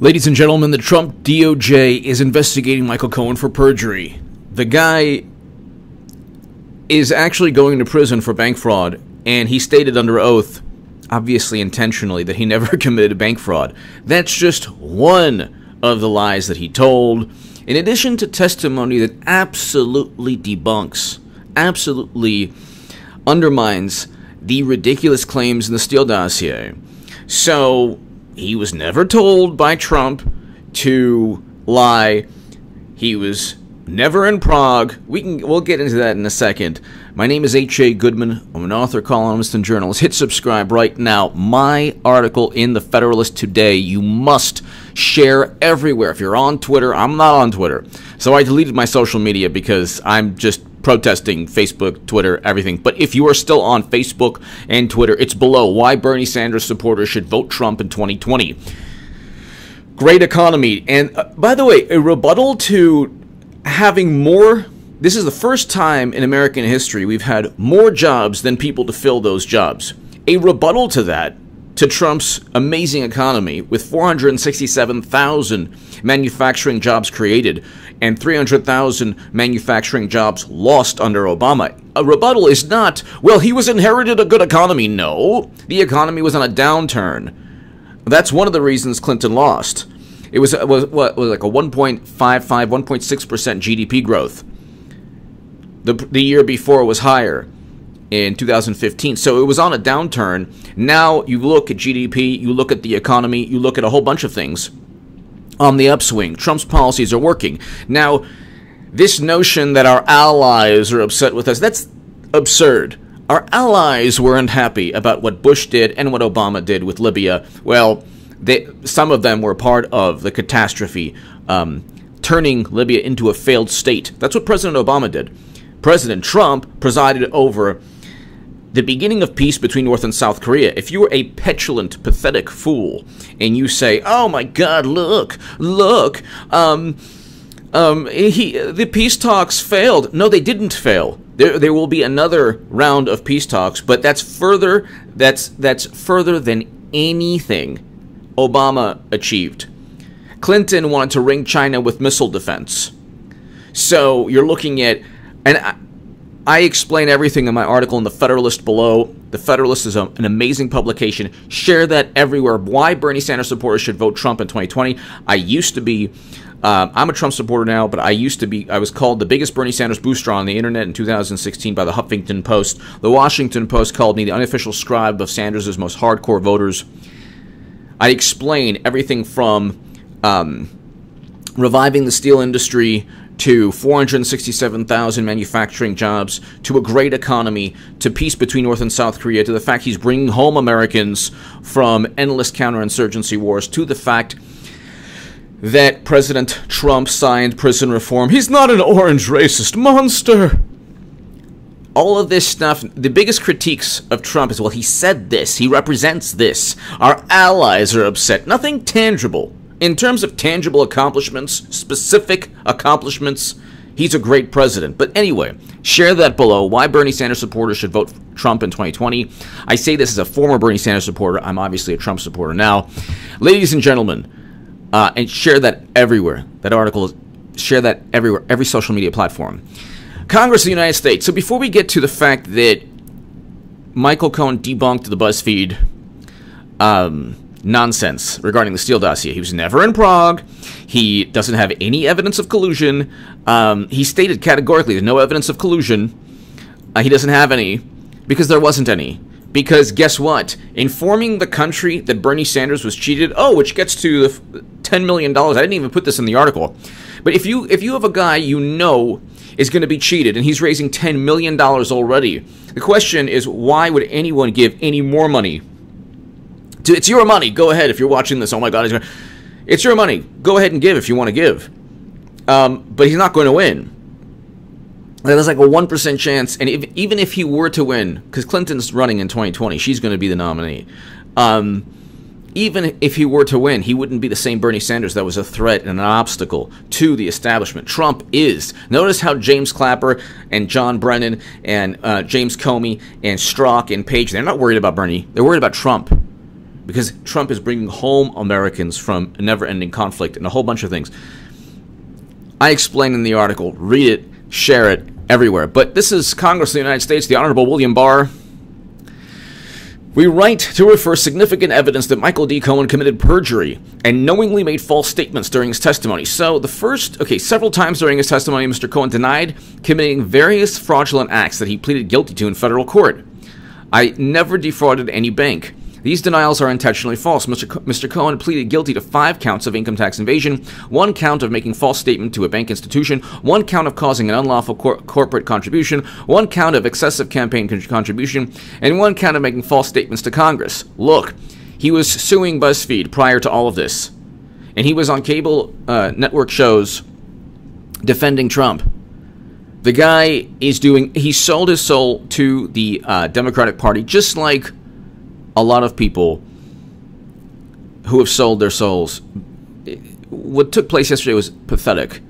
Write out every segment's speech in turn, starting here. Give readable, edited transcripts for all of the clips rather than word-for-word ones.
Ladies and gentlemen, the Trump DOJ is investigating Michael Cohen for perjury. The guy is actually going to prison for bank fraud, and he stated under oath, obviously intentionally, that he never committed bank fraud. That's just one of the lies that he told, in addition to testimony that absolutely debunks, absolutely undermines the ridiculous claims in the Steele dossier. So he was never told by Trump to lie. He was never in Prague. We'll get into that in a second. My name is H.A. Goodman. I'm an author, columnist, and journalist. Hit subscribe right now. My article in the Federalist today, you must share everywhere. If you're on Twitter, I'm not on Twitter. So I deleted my social media because I'm just protesting Facebook, Twitter, everything. But if you are still on Facebook and Twitter, it's below. Why Bernie Sanders supporters should vote Trump in 2020. Great economy. And by the way, a rebuttal to having more. This is the first time in American history we've had more jobs than people to fill those jobs. A rebuttal to that, to Trump's amazing economy, with 467,000 manufacturing jobs created and 300,000 manufacturing jobs lost under Obama. A rebuttal is not, well, he was inherited a good economy. No, the economy was on a downturn. That's one of the reasons Clinton lost. It was like a 1.55, 1.6% GDP growth. The year before was higher, in 2015. So it was on a downturn. Now you look at GDP, you look at the economy, you look at a whole bunch of things on the upswing. Trump's policies are working. Now, this notion that our allies are upset with us, that's absurd. Our allies weren't happy about what Bush did and what Obama did with Libya. Well, some of them were part of the catastrophe, turning Libya into a failed state. That's what President Obama did. President Trump presided over the beginning of peace between North and South Korea. If you were a petulant, pathetic fool, and you say, "Oh my God, look, the peace talks failed." No, they didn't fail. There will be another round of peace talks, but that's further than anything Obama achieved. Clinton wanted to ring China with missile defense. So you're looking at, and I explain everything in my article in the Federalist below. The Federalist is an amazing publication. Share that everywhere. Why Bernie Sanders supporters should vote Trump in 2020. I used to be, I'm a Trump supporter now, but I was called the biggest Bernie Sanders booster on the internet in 2016 by the Huffington Post. The Washington Post called me the unofficial scribe of Sanders' most hardcore voters. I explain everything from reviving the steel industry to 467,000 manufacturing jobs, to a great economy, to peace between North and South Korea, to the fact he's bringing home Americans from endless counterinsurgency wars, to the fact that President Trump signed prison reform. He's not an orange racist monster. All of this stuff, the biggest critiques of Trump is, well, he said this, he represents this, our allies are upset. Nothing tangible. In terms of tangible accomplishments, specific accomplishments, he's a great president. But anyway, share that below. Why Bernie Sanders supporters should vote Trump in 2020. I say this as a former Bernie Sanders supporter. I'm obviously a Trump supporter now. Ladies and gentlemen, and share that everywhere. That article, share that everywhere, every social media platform. Congress of the United States. So before we get to the fact that Michael Cohen debunked the BuzzFeed nonsense regarding the Steele dossier. He was never in Prague. He doesn't have any evidence of collusion. He stated categorically there's no evidence of collusion. He doesn't have any because there wasn't any. Because guess what? Informing the country that Bernie Sanders was cheated, which gets to the $10 million. I didn't even put this in the article. But if you have a guy you know is going to be cheated and he's raising $10 million already, the question is, why would anyone give any more money? It's your money. Go ahead if you're watching this. Oh my God, it's your money. Go ahead and give if you want to give. But he's not going to win. There's like a 1% chance, and even if he were to win, because Clinton's running in 2020, she's going to be the nominee. Even if he were to win, he wouldn't be the same Bernie Sanders that was a threat and an obstacle to the establishment. Trump is. Notice how James Clapper and John Brennan and James Comey and Strzok and Page, they're not worried about Bernie. They're worried about Trump. because Trump is bringing home Americans from a never-ending conflict and a whole bunch of things. I explain in the article. Read it, share it, everywhere. But this is Congress of the United States, the Honorable William Barr. We write to refer significant evidence that Michael D. Cohen committed perjury and knowingly made false statements during his testimony. So several times during his testimony, Mr. Cohen denied committing various fraudulent acts that he pleaded guilty to in federal court. I never defrauded any bank. These denials are intentionally false. Mr. Cohen pleaded guilty to 5 counts of income tax evasion, 1 count of making false statement to a bank institution, 1 count of causing an unlawful corporate contribution, 1 count of excessive campaign contribution, and 1 count of making false statements to Congress. Look, he was suing BuzzFeed prior to all of this, and he was on cable network shows defending Trump. The guy he sold his soul to the Democratic Party, just like a lot of people who have sold their souls. What took place yesterday was pathetic.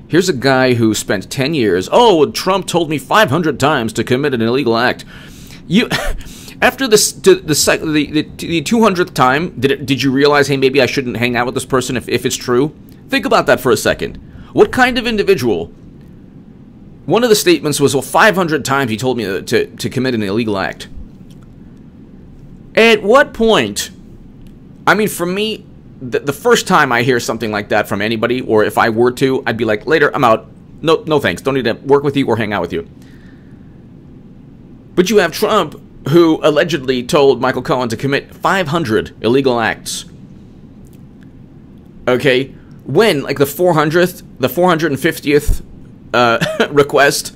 Here's a guy who spent 10 years, Trump told me 500 times to commit an illegal act. After the 200th time, did you realize, hey, maybe I shouldn't hang out with this person if it's true? Think about that for a second. What kind of individual? One of the statements was, 500 times he told me to commit an illegal act. At what point, I mean, for me, the first time I hear something like that from anybody, or if I were to, I'd be like, later, I'm out. No thanks. Don't need to work with you or hang out with you. But you have Trump, who allegedly told Michael Cohen to commit 500 illegal acts. Okay? When, like the 450th request,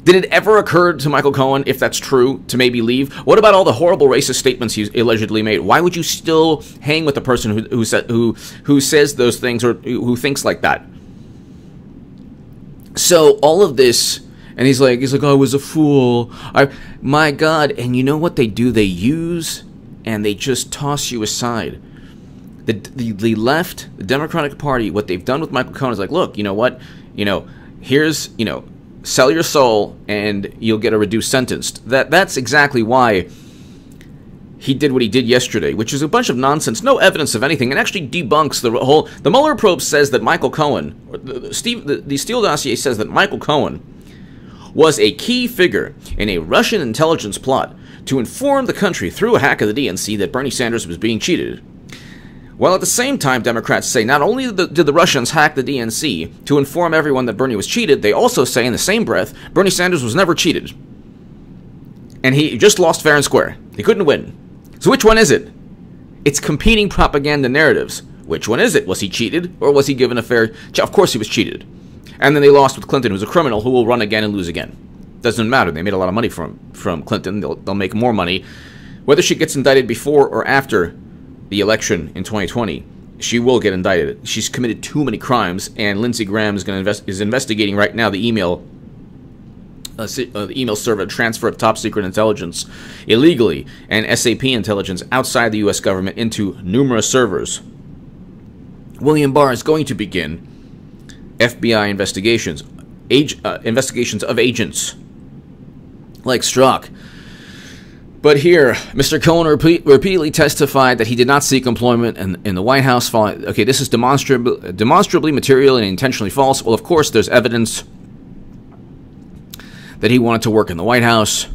did it ever occur to Michael Cohen, if that's true, to maybe leave? What about all the horrible racist statements he's allegedly made? Why would you still hang with a person who says those things or who thinks like that? So all of this, and he's like, I was a fool. My God! And you know what they do? They use and they just toss you aside. The left, the Democratic Party, what they've done with Michael Cohen is like, look, you know what? Here's sell your soul and you'll get a reduced sentence. That's exactly why he did what he did yesterday, which is a bunch of nonsense, no evidence of anything, and actually debunks the whole. The Mueller probe says that Michael Cohen, the Steele dossier says that Michael Cohen was a key figure in a Russian intelligence plot to inform the country through a hack of the DNC that Bernie Sanders was being cheated. While at the same time, Democrats say not only did the Russians hack the DNC to inform everyone that Bernie was cheated, they also say in the same breath, Bernie Sanders was never cheated. And he just lost fair and square. He couldn't win. So which one is it? It's competing propaganda narratives. Which one is it? Was he cheated or was he given a fair... Of course he was cheated. And then they lost with Clinton, who's a criminal who will run again and lose again. Doesn't matter. They made a lot of money from Clinton. They'll make more money. Whether she gets indicted before or after the election in 2020, she will get indicted. She's committed too many crimes, and Lindsey Graham is investigating right now the email server transfer of top secret intelligence illegally and SAP intelligence outside the U.S. government into numerous servers. William Barr is going to begin FBI investigations of agents like Strzok. But here, Mr. Cohen repeatedly testified that he did not seek employment in the White House. Okay, this is demonstrably material and intentionally false. Well, of course, there's evidence that he wanted to work in the White House.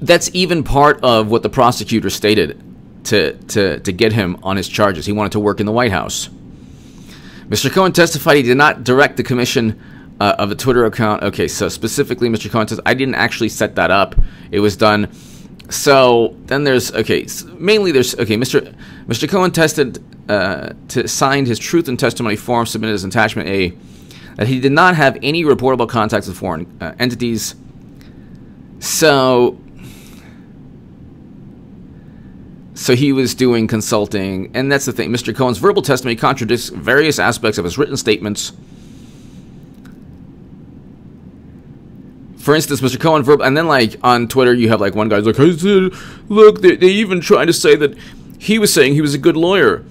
That's even part of what the prosecutor stated to get him on his charges. He wanted to work in the White House. Mr. Cohen testified he did not direct the commission of a Twitter account. Okay, so specifically, Mr. Cohen says, I didn't actually set that up. It was done. So then there's, Mr. Cohen signed his truth and testimony form submitted as attachment A, that he did not have any reportable contacts with foreign entities. So he was doing consulting, and that's the thing. Mr. Cohen's verbal testimony contradicts various aspects of his written statements. For instance, Mr. Cohen and then on Twitter you have one guy's like, I said, look, they even trying to say that he was saying he was a good lawyer.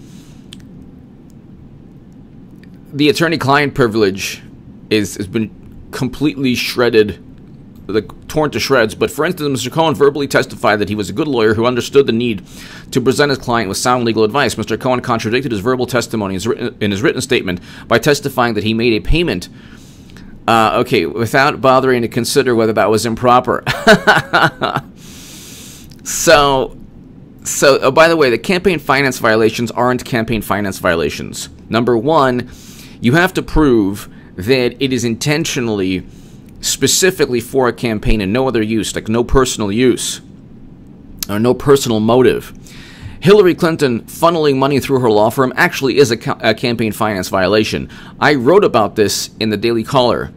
The attorney-client privilege has been completely shredded torn to shreds. But for instance, Mr. Cohen verbally testified that he was a good lawyer who understood the need to present his client with sound legal advice. Mr. Cohen contradicted his verbal testimony in his written statement by testifying that he made a payment, without bothering to consider whether that was improper. So, by the way, the campaign finance violations aren't campaign finance violations. Number one, you have to prove that it is intentionally, specifically for a campaign and no other use, like no personal use or no personal motive. Hillary Clinton funneling money through her law firm actually is a campaign finance violation. I wrote about this in the Daily Caller.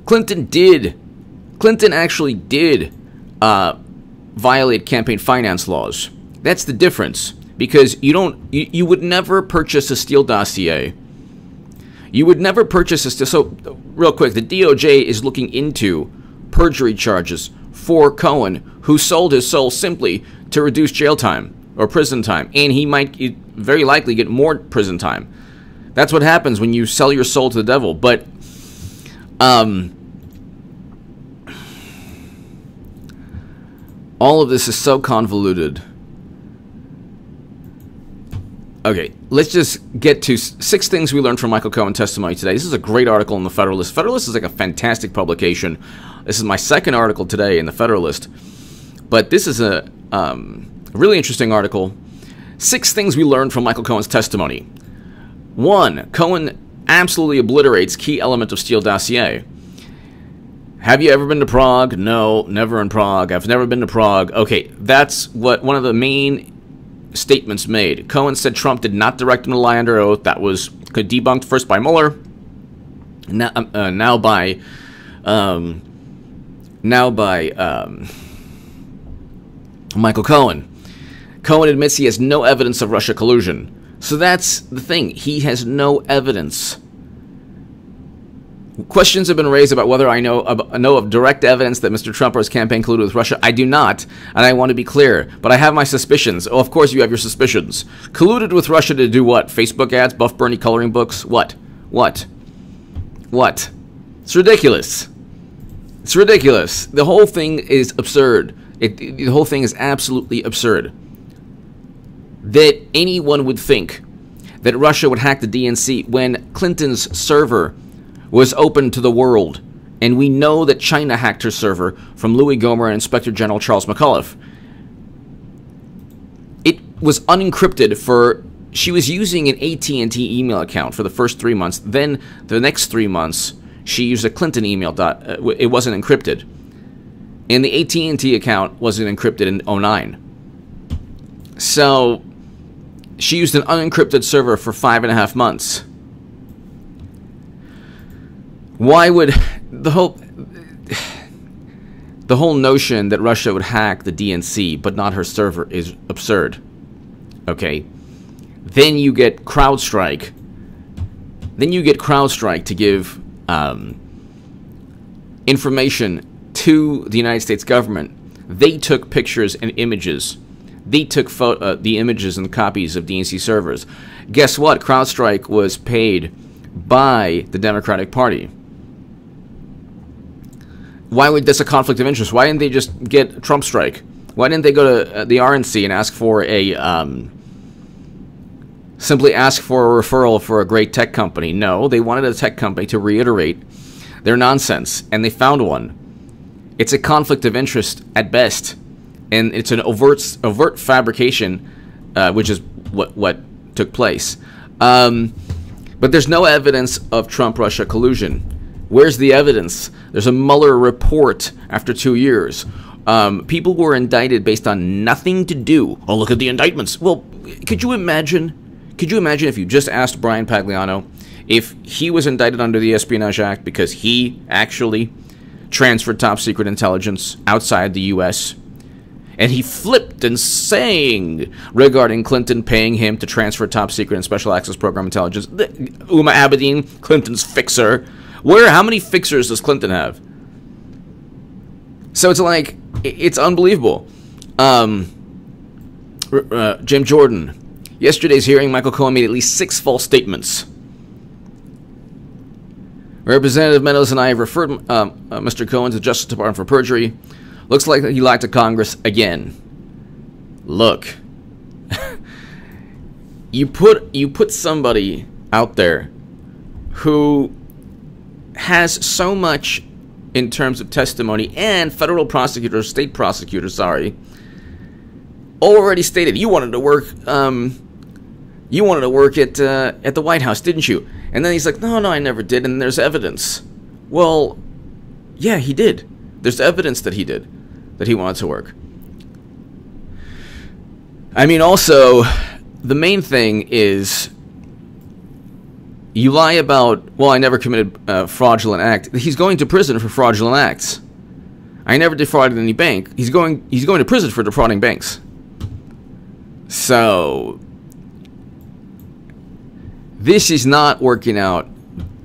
Clinton actually did violate campaign finance laws. That's the difference, because you would never purchase a Steele dossier. You would never purchase a Steele. So, real quick, the DOJ is looking into perjury charges for Cohen, who sold his soul simply to reduce jail time or prison time, and he might very likely get more prison time. That's what happens when you sell your soul to the devil. But all of this is so convoluted. Okay, let's just get to 6 things we learned from Michael Cohen testimony today. This is a great article in the Federalist. Federalist is like a fantastic publication. This is my second article today in the Federalist. But this is a really interesting article. 6 things we learned from Michael Cohen's testimony. 1, Cohen absolutely obliterates key element of Steele dossier. Have you ever been to Prague? No, never in Prague. I've never been to Prague. Okay, that's what one of the main statements made. Cohen said Trump did not direct him to lie under oath. That was debunked first by Mueller, now by Michael Cohen. Cohen admits he has no evidence of Russia collusion. So that's the thing. He has no evidence. Questions have been raised about whether I know of direct evidence that Mr. Trump or his campaign colluded with Russia. I do not, and I want to be clear, but I have my suspicions. Oh, of course you have your suspicions. Colluded with Russia to do what? Facebook ads, Buff Bernie coloring books? What? It's ridiculous. It's ridiculous. The whole thing is absurd. The whole thing is absolutely absurd. That anyone would think that Russia would hack the DNC when Clinton's server was open to the world, and we know that China hacked her server from Louis Gohmert and Inspector General Charles McAuliffe. It was unencrypted she was using an AT&T email account for the first 3 months. Then the next 3 months, she used a Clinton email. It wasn't encrypted. And the AT&T account wasn't encrypted in 2009. So she used an unencrypted server for 5.5 months. Why would the whole notion that Russia would hack the DNC but not her server is absurd? Okay. Then you get CrowdStrike. To give information to the United States government. They took pictures and images. They took the images and copies of DNC servers. Guess what? CrowdStrike was paid by the Democratic Party. Why would this a conflict of interest? Why didn't they just get Trump Strike? Why didn't they go to the RNC and ask for simply ask for a referral for a great tech company? No, they wanted a tech company to reiterate their nonsense, and they found one. It's a conflict of interest at best, and it's an overt fabrication, which is what took place. But there's no evidence of Trump-Russia collusion. Where's the evidence? There's a Mueller report after 2 years. People were indicted based on nothing to do. Oh, look at the indictments. Well, could you imagine if you just asked Brian Pagliano if he was indicted under the Espionage Act because he actually transferred top secret intelligence outside the U.S., and he flipped and sang regarding Clinton paying him to transfer top secret and special access program intelligence. Uma Abedin, Clinton's fixer. How many fixers does Clinton have? So it's unbelievable. Jim Jordan. Yesterday's hearing, Michael Cohen made at least 6 false statements. Representative Meadows and I have referred Mr. Cohen to the Justice Department for perjury. Looks like he lied to Congress again. Look, you put somebody out there who has so much in terms of testimony, and federal prosecutors, state prosecutors, already stated you wanted to work. You wanted to work at the White House, didn't you? And then he's like, no, I never did. And there's evidence. Well, yeah, he did. There's evidence that he did, that he wanted to work. I mean, also, the main thing is you lie about, well, I never committed a fraudulent act. He's going to prison for fraudulent acts. I never defrauded any bank. He's going to prison for defrauding banks. So this is not working out,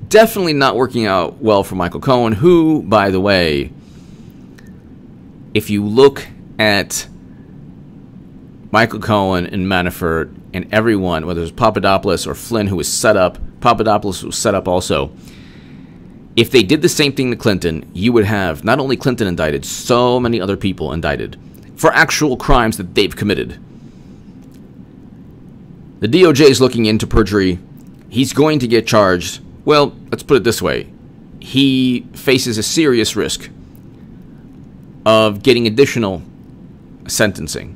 definitely not working out well for Michael Cohen, who, by the way, if you look at Michael Cohen and Manafort and everyone, whether it's Papadopoulos or Flynn, who was set up, Papadopoulos was set up also. If they did the same thing to Clinton, you would have not only Clinton indicted, so many other people indicted for actual crimes that they've committed. The DOJ is looking into perjury. He's going to get charged. Well, let's put it this way. He faces a serious risk of getting additional sentencing.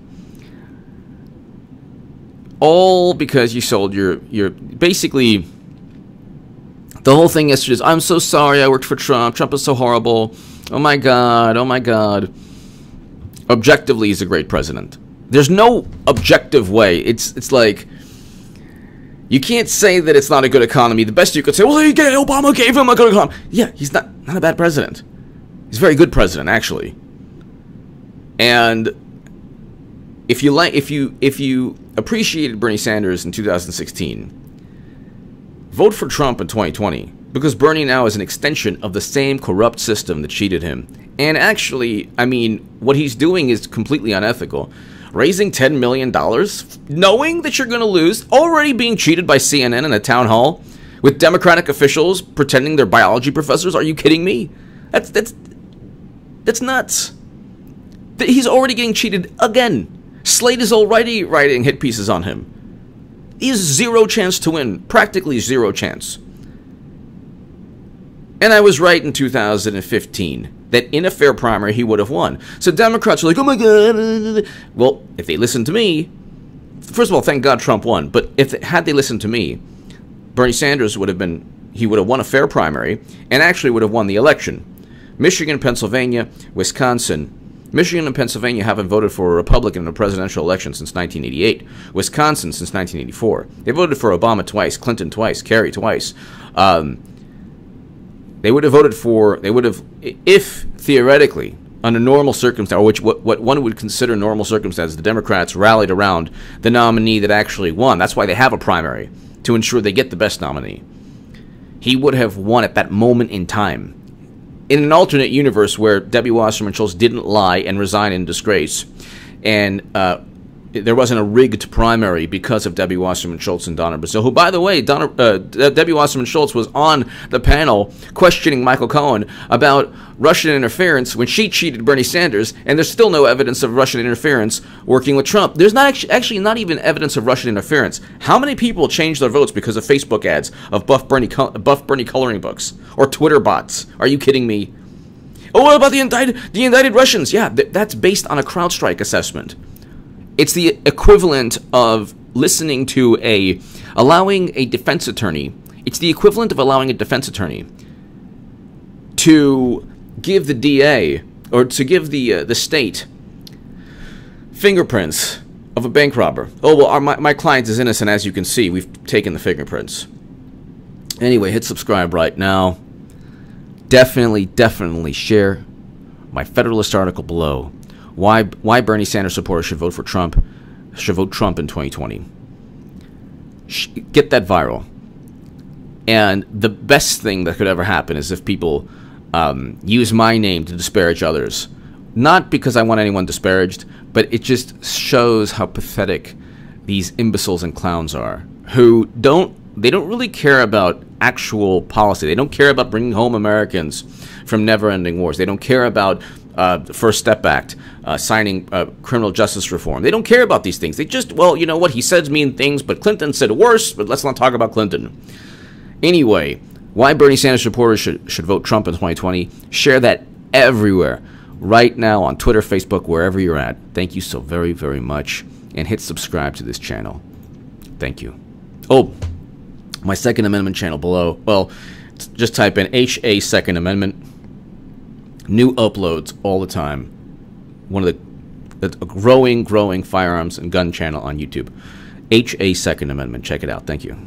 All because you sold your basically, the whole thing yesterday is, I'm so sorry I worked for Trump. Trump is so horrible. Oh my God. Objectively, he's a great president. There's no objective way. It's like, you can't say that it's not a good economy. The best you could say, well, Obama gave him a good economy. Yeah, he's not a bad president. He's a very good president, actually. And if you appreciated Bernie Sanders in 2016, vote for Trump in 2020, because Bernie now is an extension of the same corrupt system that cheated him. And actually, I mean, what he's doing is completely unethical. Raising $10 million, knowing that you're going to lose, already being cheated by CNN in a town hall, with Democratic officials pretending they're biology professors. Are you kidding me? That's nuts. He's already getting cheated again. Slate is already writing hit pieces on him. He has zero chance to win, practically zero chance. And I was right in 2015 that in a fair primary he would have won. So Democrats are like, oh my God. Well, if they listened to me, first of all, thank God Trump won. But had they listened to me, Bernie Sanders would have won a fair primary and actually would have won the election. Michigan, Pennsylvania, Wisconsin. Michigan and Pennsylvania haven't voted for a Republican in a presidential election since 1988. Wisconsin since 1984. They voted for Obama twice, Clinton twice, Kerry twice. They would have if theoretically, under normal circumstances, or what one would consider normal circumstances, the Democrats rallied around the nominee that actually won. That's why they have a primary, to ensure they get the best nominee. He would have won at that moment in time. In an alternate universe where Debbie Wasserman Schultz didn't lie and resign in disgrace, and there wasn't a rigged primary because of Debbie Wasserman Schultz and Donna Brazile, who, by the way, Debbie Wasserman Schultz was on the panel questioning Michael Cohen about Russian interference when she cheated Bernie Sanders, and there's still no evidence of Russian interference working with Trump. There's not actually not even evidence of Russian interference. How many people changed their votes because of Facebook ads of Buff Bernie coloring books or Twitter bots? Are you kidding me? Oh, what about the indicted Russians? Yeah, that's based on a CrowdStrike assessment. It's the equivalent of listening to allowing a defense attorney. It's the equivalent of allowing a defense attorney to give the DA or to give the state fingerprints of a bank robber. Oh, well, my client is innocent, as you can see. We've taken the fingerprints. Anyway, hit subscribe right now. Definitely share my Federalist article below. Why Bernie Sanders supporters should vote Trump in 2020. Get that viral. And the best thing that could ever happen is if people use my name to disparage others. Not because I want anyone disparaged, but it just shows how pathetic these imbeciles and clowns are, who don't they don't really care about actual policy. They don't care about bringing home Americans from never-ending wars. They don't care about the First Step Act, signing criminal justice reform. They don't care about these things. They just, well, you know what? He says mean things, but Clinton said worse, but let's not talk about Clinton. Anyway, why Bernie Sanders supporters should vote Trump in 2020. Share that everywhere. Right now on Twitter, Facebook, wherever you're at. Thank you so very, very much. And hit subscribe to this channel. Thank you. Oh, my Second Amendment channel below. Well, just type in HA Second Amendment. New uploads all the time. One of the growing firearms and gun channel on YouTube. HA Second Amendment. Check it out. Thank you.